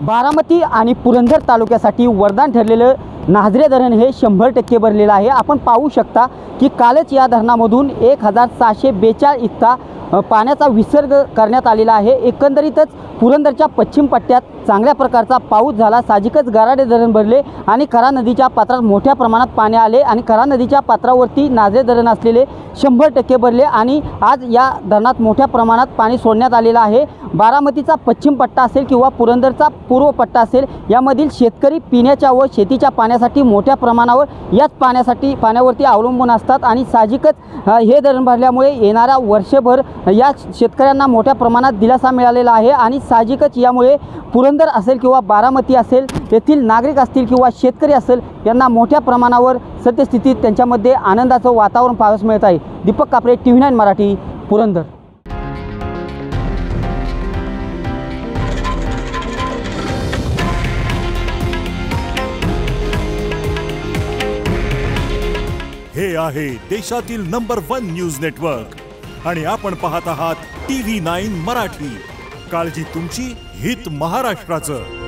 बारामती आणि पुरंदर तालुक्यासाठी वरदान ठरलेलं नाझरे धरण हे 100% भरलेलं आहे। आपण पाहू शकता की कालच या धरणामधून 1642 इतका पाण्याचा विसर्ग करण्यात आलेला आहे। एकंदरीतच पुरंदरच्या पश्चिम पट्ट्यात चांगल्या प्रकारचा पाऊस झाला। साहजिकच गराडे धरण भरले आणि करा नदीच्या पात्रात मोठ्या प्रमाणात पाणी आले आणि करा नदीच्या पात्रावरती नाझरे धरण असलेले 100% भरले आणि आज या धरणात मोठ्या प्रमाणात पाणी सोडण्यात आलेलं आहे। बारामतीचा पश्चिम पट्टा असेल किंवा पुरंदरचा पूर्व पट्टा असेल, यामधील शेतकरी पिण्याच्या व शेतीच्या पाण्यासाठी मोठ्या प्रमाणावर याच पाण्यावरती अवलंबून असतात आणि साहजिकच हे धरण भरल्यामुळे येणाऱ्या वर्षभर या शेतकऱ्यांना मोठ्या प्रमाणात दिलासा मिळालेला आहे आणि साहजिकच यामुळे पुरंदर असेल किंवा बारामती असेल, येथील नागरिक असतील किंवा शेतकरी असेल, यांना मोठ्या प्रमाणावर सद्यस्थितीत त्यांच्यामध्ये आनंदाचं वातावरण पाहावयास मिळत आहे। दीपक कापरे, TV9 मराठी, पुरंदर। हे आहे देशातील नंबर 1 न्यूज नेटवर्क आणि आपण पाहत आहात TV9 मराठी। काळजी तुमची, हित महाराष्ट्राचं।